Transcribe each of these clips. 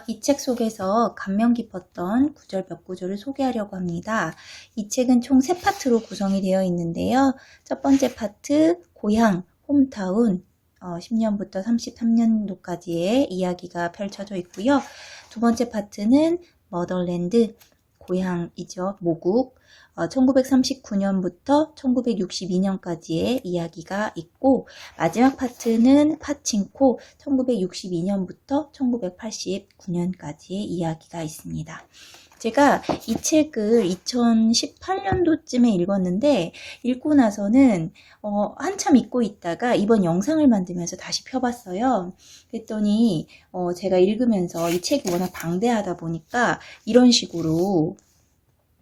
이 책 속에서 감명 깊었던 구절 몇 구절을 소개하려고 합니다. 이 책은 총 3파트로 구성이 되어 있는데요. 첫 번째 파트, 고향, 홈타운, 10년부터 33년도까지의 이야기가 펼쳐져 있고요. 두 번째 파트는 머더랜드, 고향이죠. 모국, 1939년부터 1962년까지의 이야기가 있고, 마지막 파트는 파친코, 1962년부터 1989년까지의 이야기가 있습니다. 제가 이 책을 2018년도쯤에 읽었는데, 읽고 나서는 한참 잊고 있다가 이번 영상을 만들면서 다시 펴봤어요. 그랬더니 제가 읽으면서 이 책이 워낙 방대하다 보니까 이런 식으로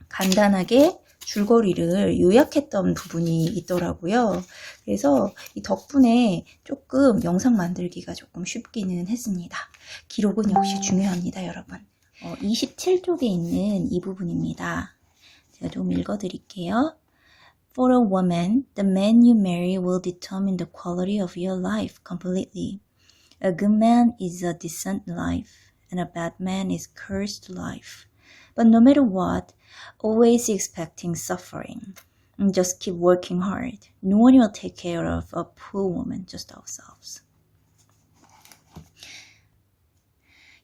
간단하게 줄거리를 요약했던 부분이 있더라고요. 그래서 이 덕분에 조금 영상 만들기가 조금 쉽기는 했습니다. 기록은 역시 중요합니다, 여러분. 27쪽에 있는 이 부분입니다. 제가 좀 읽어드릴게요. For a woman, the man you marry will determine the quality of your life completely. A good man is a decent life, and a bad man is cursed life. But no matter what, always expecting suffering. Just keep working hard. No one will take care of a poor woman, just ourselves.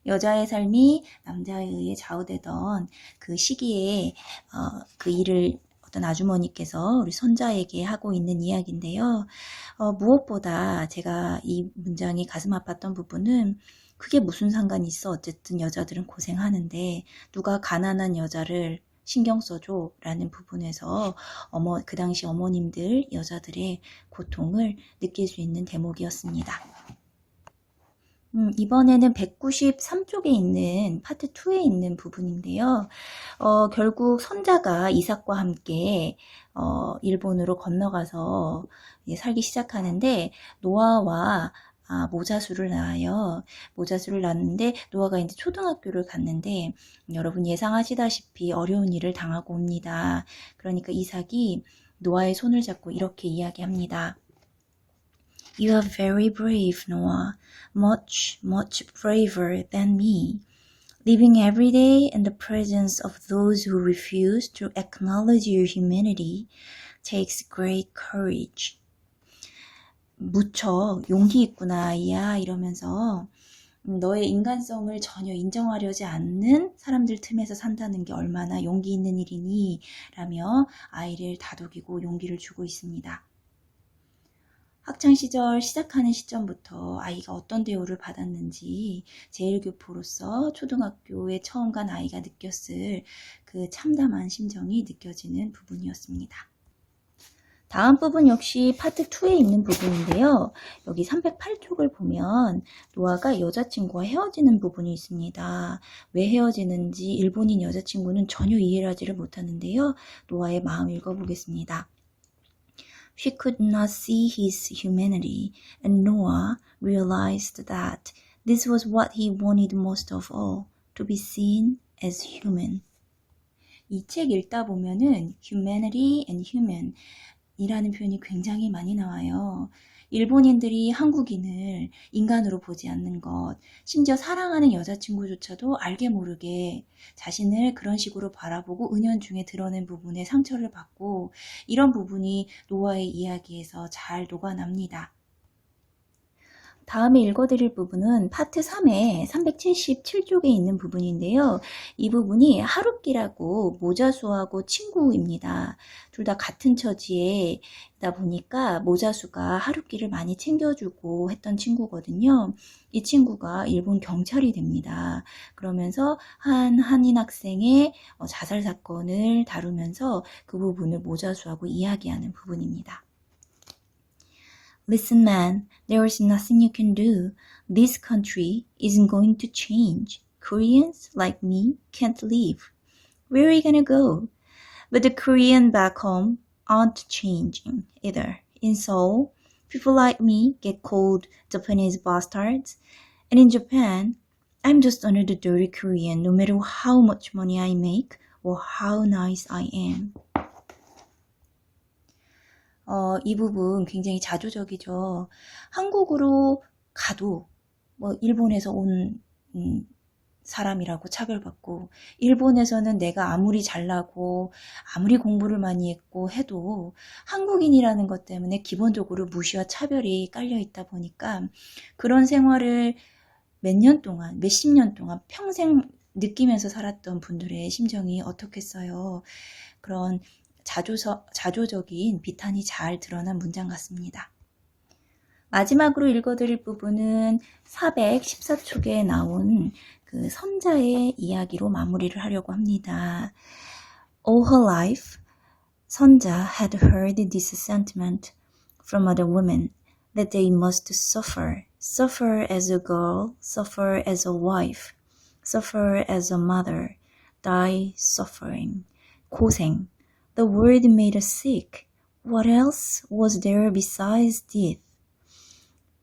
여자의 삶이 남자에 의해 좌우되던 그 시기에 그 일을 어떤 아주머니께서 우리 손자에게 하고 있는 이야기인데요. 무엇보다 제가 이 문장이 가슴 아팠던 부분은 그게 무슨 상관이 있어. 어쨌든 여자들은 고생하는데 누가 가난한 여자를 신경 써줘 라는 부분에서 그 당시 어머님들, 여자들의 고통을 느낄 수 있는 대목이었습니다. 이번에는 193쪽에 있는 파트 2에 있는 부분인데요. 결국 손자가 이삭과 함께 일본으로 건너가서 살기 시작하는데 노아와 모자수를 낳아요. 모자수를 낳는데 노아가 이제 초등학교를 갔는데 여러분 예상하시다시피 어려운 일을 당하고 옵니다. 그러니까 이삭이 노아의 손을 잡고 이렇게 이야기합니다. You are very brave, Noah. Much, much braver than me. Living every day in the presence of those who refuse to acknowledge your humanity takes great courage. 무척 용기 있구나, 아이야, 이러면서 너의 인간성을 전혀 인정하려지 않는 사람들 틈에서 산다는 게 얼마나 용기 있는 일이니? 라며 아이를 다독이고 용기를 주고 있습니다. 학창시절 시작하는 시점부터 아이가 어떤 대우를 받았는지 제1교포로서 초등학교에 처음 간 아이가 느꼈을 그 참담한 심정이 느껴지는 부분이었습니다. 다음 부분 역시 파트 2에 있는 부분인데요. 여기 308쪽을 보면 노아가 여자친구와 헤어지는 부분이 있습니다. 왜 헤어지는지 일본인 여자친구는 전혀 이해를 하지를 못하는데요. 노아의 마음 읽어보겠습니다. She could not see his humanity, and Noah realized that this was what he wanted most of all, to be seen as human. 이 책 읽다 보면은 humanity and human 이라는 표현이 굉장히 많이 나와요. 일본인들이 한국인을 인간으로 보지 않는 것, 심지어 사랑하는 여자친구조차도 알게 모르게 자신을 그런 식으로 바라보고 은연중에 드러낸 부분에 상처를 받고 이런 부분이 노아의 이야기에서 잘 녹아납니다. 다음에 읽어드릴 부분은 파트 3의 377쪽에 있는 부분인데요. 이 부분이 하루키라고 모자수하고 친구입니다. 둘 다 같은 처지에다 보니까 모자수가 하루키를 많이 챙겨주고 했던 친구거든요. 이 친구가 일본 경찰이 됩니다. 그러면서 한 한인 학생의 자살 사건을 다루면서 그 부분을 모자수하고 이야기하는 부분입니다. Listen, man, there is nothing you can do. This country isn't going to change. Koreans like me can't leave. Where are you gonna go? But the Koreans back home aren't changing either. In Seoul, people like me get called Japanese bastards. And in Japan, I'm just another dirty Korean no matter how much money I make or how nice I am. 이 부분 굉장히 자조적이죠. 한국으로 가도 일본에서 온 사람이라고 차별받고, 일본에서는 내가 아무리 잘나고 아무리 공부를 많이 했고 해도 한국인이라는 것 때문에 기본적으로 무시와 차별이 깔려 있다 보니까 그런 생활을 몇 년 동안, 몇십 년 동안 평생 느끼면서 살았던 분들의 심정이 어떻겠어요. 그런 자조적인 비탄이 잘 드러난 문장 같습니다. 마지막으로 읽어드릴 부분은 414쪽에 나온 그 선자의 이야기로 마무리를 하려고 합니다. All her life, 선자 had heard this sentiment from other women that they must suffer, suffer as a girl, suffer as a wife, suffer as a mother, die suffering. 고생. The word made us sick. What else was there besides death?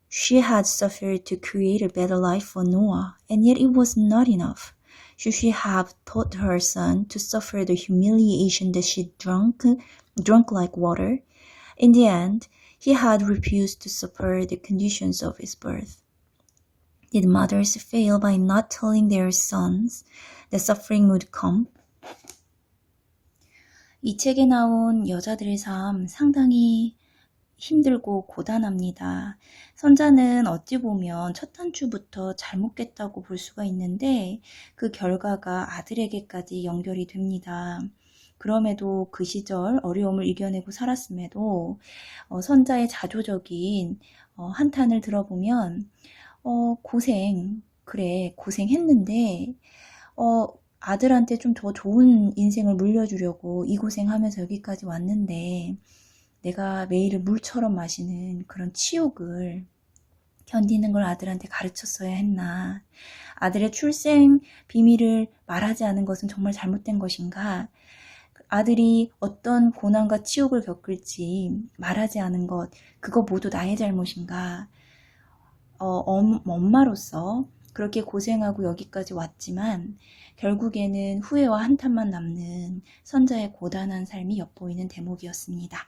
She had suffered to create a better life for Noah, and yet it was not enough. Should she have taught her son to suffer the humiliation that she drunk like water? In the end, he had refused to suffer the conditions of his birth. Did mothers fail by not telling their sons that suffering would come? 이 책에 나온 여자들의 삶 상당히 힘들고 고단합니다. 선자는 어찌 보면 첫 단추부터 잘못했다고 볼 수가 있는데 그 결과가 아들에게까지 연결이 됩니다. 그럼에도 그 시절 어려움을 이겨내고 살았음에도 선자의 자조적인 한탄을 들어보면 그래 고생했는데 아들한테 좀 더 좋은 인생을 물려주려고 이 고생하면서 여기까지 왔는데 내가 매일을 물처럼 마시는 그런 치욕을 견디는 걸 아들한테 가르쳤어야 했나? 아들의 출생 비밀을 말하지 않은 것은 정말 잘못된 것인가? 아들이 어떤 고난과 치욕을 겪을지 말하지 않은 것, 그거 모두 나의 잘못인가? 엄마로서 그렇게 고생하고 여기까지 왔지만 결국에는 후회와 한탄만 남는 선자의 고단한 삶이 엿보이는 대목이었습니다.